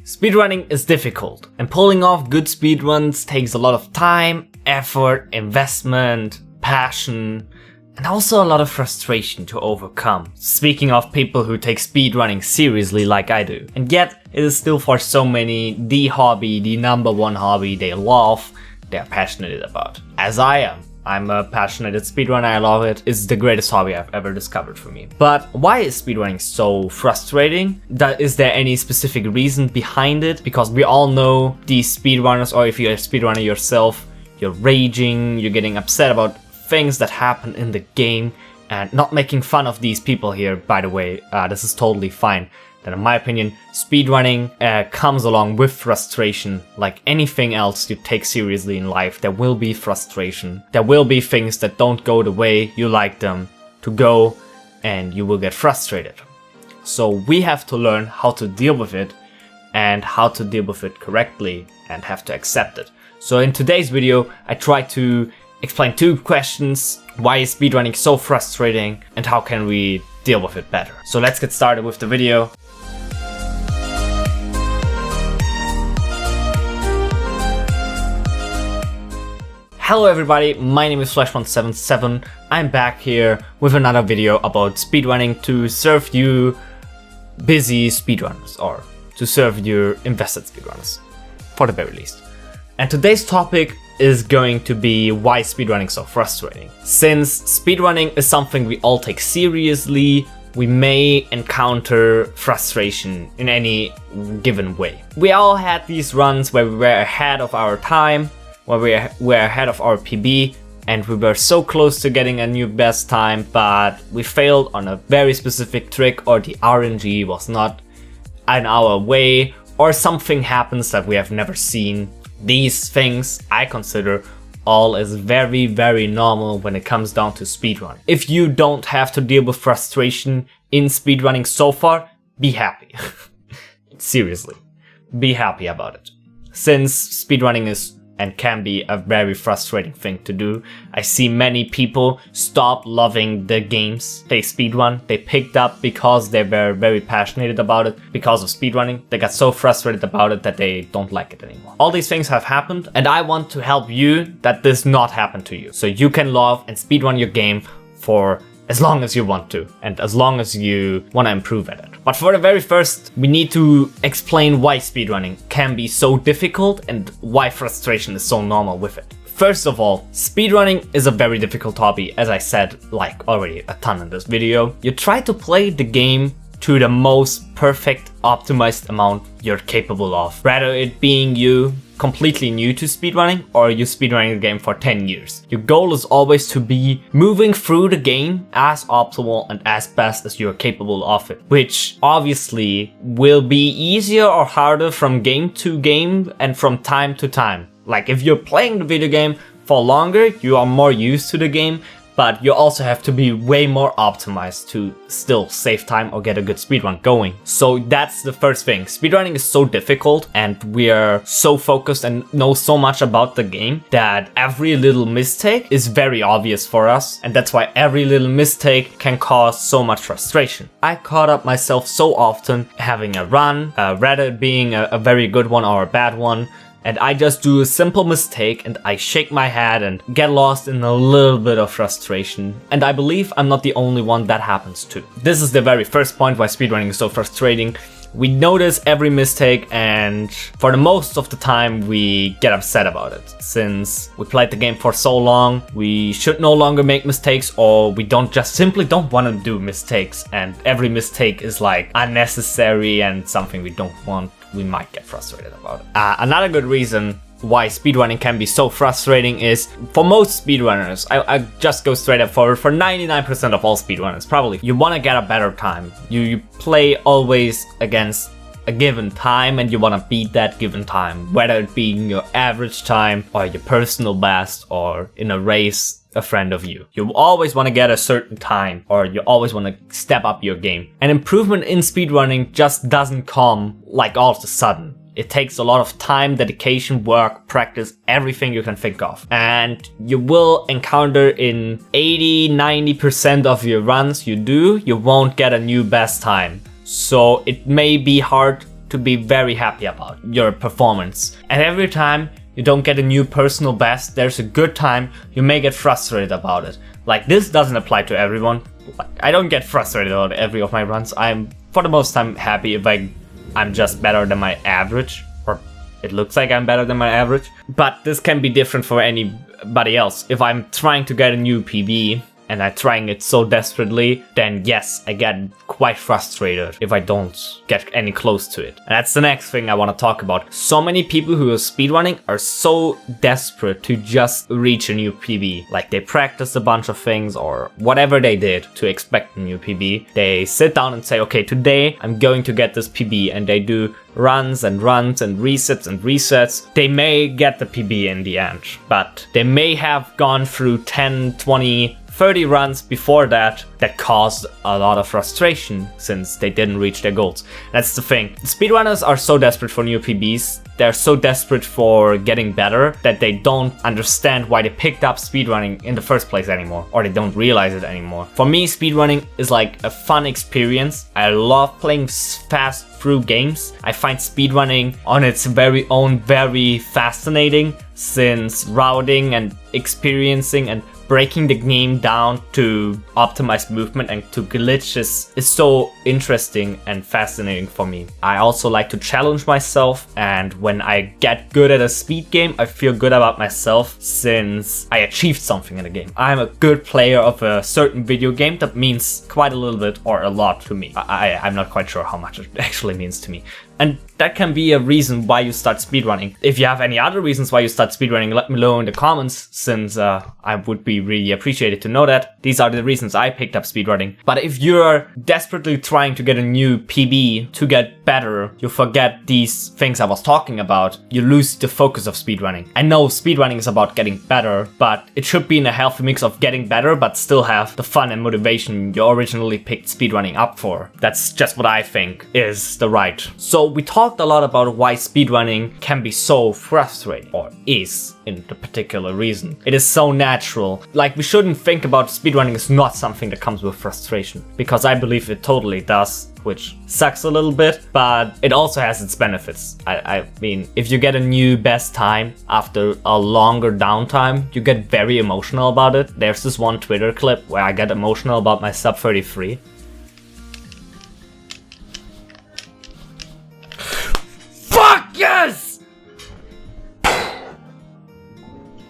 Speedrunning is difficult, and pulling off good speedruns takes a lot of time, effort, investment, passion, and also a lot of frustration to overcome. Speaking of people who take speedrunning seriously like I do. And yet, it is still for so many the hobby, the number one hobby they love, they're passionate about. As I am. I'm a passionate speedrunner, I love it. It's the greatest hobby I've ever discovered for me. But why is speedrunning so frustrating? Is there any specific reason behind it? Because we all know these speedrunners, or if you're a speedrunner yourself, you're raging, you're getting upset about things that happen in the game, and not making fun of these people here, by the way, this is totally fine. That in my opinion, speedrunning comes along with frustration. Like anything else you take seriously in life, there will be frustration. There will be things that don't go the way you like them to go, and you will get frustrated. So we have to learn how to deal with it, and how to deal with it correctly, and have to accept it. So in today's video, I try to explain 2 questions. Why is speedrunning so frustrating, and how can we deal with it better? So let's get started with the video. Hello everybody, my name is Flash177. I'm back here with another video about speedrunning to serve you busy speedrunners, or to serve your invested speedrunners, for the very least. And today's topic is going to be why speedrunning is so frustrating. Since speedrunning is something we all take seriously, we may encounter frustration in any given way. We all had these runs where we were ahead of our time, where we were ahead of our PB, and we were so close to getting a new best time, but we failed on a very specific trick, or the RNG was not in our way, or something happens that we have never seen. These things I consider all as very, very normal when it comes down to speedrunning. If you don't have to deal with frustration in speedrunning so far, be happy. Seriously, be happy about it. Since speedrunning is and can be a very frustrating thing to do. I see many people stop loving the games they speedrun. They picked up because they were very passionate about it. Because of speedrunning, they got so frustrated about it that they don't like it anymore. All these things have happened, and I want to help you that this not happen to you. So you can love and speedrun your game for as long as you want to, and as long as you want to improve at it. But for the very first, we need to explain why speedrunning can be so difficult and why frustration is so normal with it. First of all, speedrunning is a very difficult hobby, as I said like already a ton in this video. You try to play the game to the most perfect, optimized amount you're capable of. Rather it being you completely new to speedrunning, or you speedrunning the game for 10 years. Your goal is always to be moving through the game as optimal and as best as you're capable of it, which obviously will be easier or harder from game to game and from time to time. Like if you're playing the video game for longer, you are more used to the game, but you also have to be way more optimized to still save time or get a good speedrun going. So that's the first thing. Speedrunning is so difficult, and we are so focused and know so much about the game that every little mistake is very obvious for us, and that's why every little mistake can cause so much frustration. I caught up myself so often having a run, rather it being a very good one or a bad one, and I just do a simple mistake and I shake my head and get lost in a little bit of frustration. And I believe I'm not the only one that happens to. This is the very first point why speedrunning is so frustrating. We notice every mistake, and for the most of the time we get upset about it. Since we played the game for so long, we should no longer make mistakes, or we simply don't want to do mistakes, and every mistake is like unnecessary and something we don't want. We might get frustrated about it. Another good reason why speedrunning can be so frustrating is, for most speedrunners, I just go straight up forward, for 99% of all speedrunners, probably, you want to get a better time. You play always against a given time, and you want to beat that given time, whether it be your average time, or your personal best, or in a race a friend of you. You always want to get a certain time, or you always want to step up your game. And improvement in speedrunning just doesn't come like all of a sudden. It takes a lot of time, dedication, work, practice, everything you can think of. And you will encounter in 80-90% of your runs you won't get a new best time. So it may be hard to be very happy about your performance. And every time you don't get a new personal best, there's a good time you may get frustrated about it. Like, this doesn't apply to everyone. I don't get frustrated about every of my runs. I'm for the most time happy if I'm just better than my average, or it looks like I'm better than my average. But this can be different for anybody else. If I'm trying to get a new PB and I'm trying it so desperately, then yes, I get quite frustrated if I don't get any close to it. And that's the next thing I want to talk about. So many people who are speedrunning are so desperate to just reach a new PB. Like, they practice a bunch of things or whatever they did to expect a new PB. They sit down and say, okay, today I'm going to get this PB, and they do runs and runs and resets and resets. They may get the PB in the end, but they may have gone through 10, 20, 30 runs before that caused a lot of frustration since they didn't reach their goals. That's the thing. Speedrunners are so desperate for new PBs. They're so desperate for getting better that they don't understand why they picked up speedrunning in the first place anymore, or they don't realize it anymore. For me, speedrunning is like a fun experience. I love playing fast through games. I find speedrunning on its very own very fascinating, since routing and experiencing and breaking the game down to optimize movement and to glitches is so interesting and fascinating for me. I also like to challenge myself, and when I get good at a speed game, I feel good about myself since I achieved something in the game. I'm a good player of a certain video game. That means quite a little bit or a lot to me. I'm not quite sure how much it actually means to me. And that can be a reason why you start speedrunning. If you have any other reasons why you start speedrunning, let me know in the comments, since I would be really appreciated to know that. These are the reasons I picked up speedrunning. But if you're desperately trying to get a new PB to get better, you forget these things I was talking about, you lose the focus of speedrunning. I know speedrunning is about getting better, but it should be in a healthy mix of getting better but still have the fun and motivation you originally picked speedrunning up for. That's just what I think is the right. So we talked a lot about why speedrunning can be so frustrating, or is in the particular reason. It is so natural. Like, we shouldn't think about speedrunning as not something that comes with frustration, because I believe it totally does, which sucks a little bit, but it also has its benefits. I mean, if you get a new best time after a longer downtime, you get very emotional about it. There's this one Twitter clip where I get emotional about my sub 33. Yes!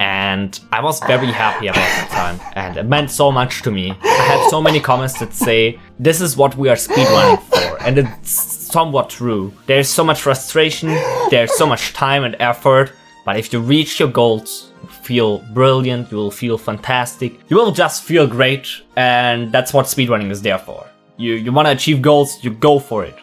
And I was very happy about that time, and it meant so much to me. I had so many comments that say, this is what we are speedrunning for, and it's somewhat true. There's so much frustration, there's so much time and effort, but if you reach your goals, you feel brilliant, you will feel fantastic, you will just feel great, and that's what speedrunning is there for. You want to achieve goals, you go for it.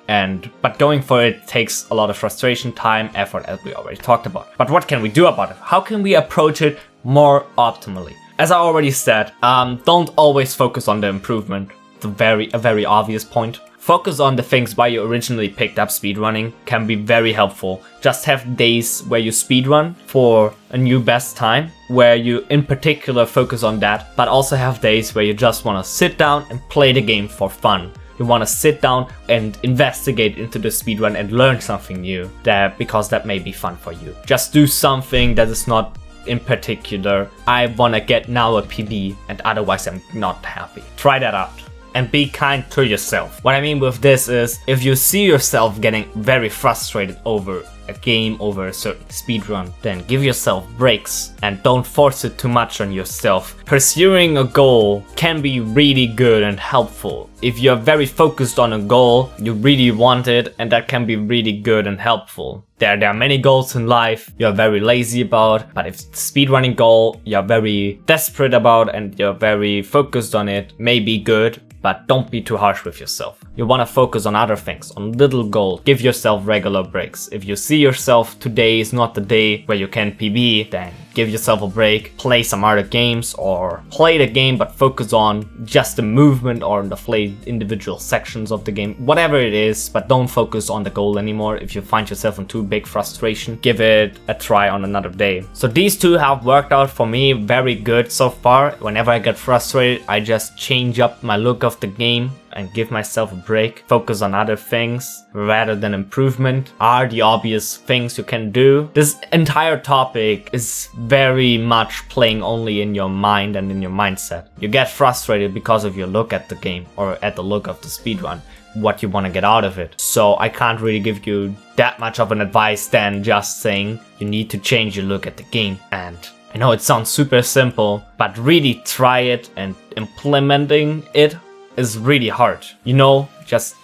But going for it takes a lot of frustration, time, effort, as we already talked about. But what can we do about it? How can we approach it more optimally? As I already said, don't always focus on the improvement. It's a very obvious point. Focus on the things why you originally picked up speedrunning can be very helpful. Just have days where you speedrun for a new best time, where you in particular focus on that, but also have days where you just want to sit down and play the game for fun. You want to sit down and investigate into the speedrun and learn something new, because that may be fun for you. Just do something that is not in particular, I want to get now a PB and otherwise I'm not happy. Try that out. And be kind to yourself. What I mean with this is, if you see yourself getting very frustrated over a game, over a certain speedrun, then give yourself breaks and don't force it too much on yourself. Pursuing a goal can be really good and helpful. If you're very focused on a goal, you really want it, and that can be really good and helpful. There are many goals in life you're very lazy about, but if it's a speedrunning goal you're very desperate about and you're very focused on it, may be good, but don't be too harsh with yourself. You want to focus on other things, on little goals. Give yourself regular breaks. If you see yourself today is not the day where you can PB, then give yourself a break, play some other games, or play the game but focus on just the movement or the individual sections of the game, whatever it is, but don't focus on the goal anymore. If you find yourself in too big frustration, give it a try on another day. So these two have worked out for me very good so far. Whenever I get frustrated, I just change up my look of the game and give myself a break, focus on other things rather than improvement are the obvious things you can do. This entire topic is very much playing only in your mind and in your mindset. You get frustrated because of your look at the game or at the look of the speedrun, what you want to get out of it. So I can't really give you that much of an advice than just saying you need to change your look at the game. And I know it sounds super simple, but really try it, and implementing it is really hard. You know, just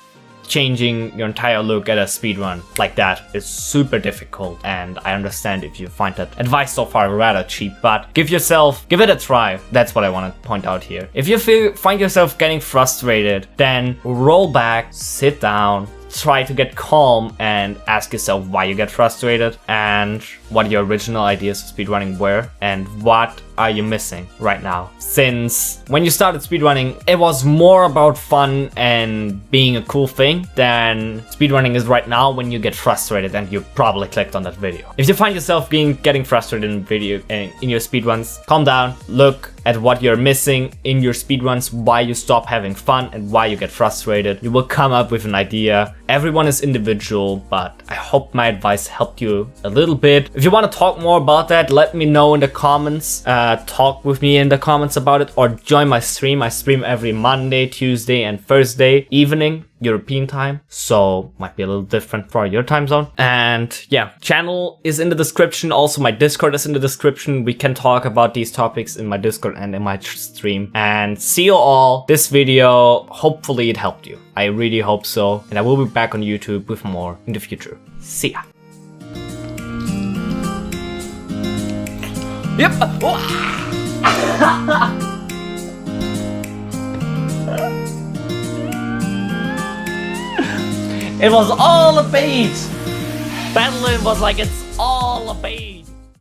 changing your entire look at a speedrun like that is super difficult, and I understand if you find that advice so far rather cheap, but give it a try. That's what I want to point out here. If you find yourself getting frustrated, then roll back, sit down, try to get calm and ask yourself why you get frustrated and what your original ideas of speedrunning were and what are you missing right now. Since when you started speedrunning, it was more about fun and being a cool thing than speedrunning is right now when you get frustrated, and you probably clicked on that video. If you find yourself getting frustrated in your speedruns, calm down, look at what you're missing in your speedruns, why you stop having fun and why you get frustrated. You will come up with an idea. Everyone is individual, but I hope my advice helped you a little bit. If you want to talk more about that, let me know in the comments. Talk with me in the comments about it, or join my stream. I stream every Monday, Tuesday and Thursday evening European time, so might be a little different for your time zone. And yeah, channel is in the description. Also my Discord is in the description. We can talk about these topics in my Discord and in my stream. And see you all. This video, hopefully it helped you. I really hope so, and I will be back on YouTube with more in the future. See ya. Yep. It was all a bait! Battling was like, it's all a bait!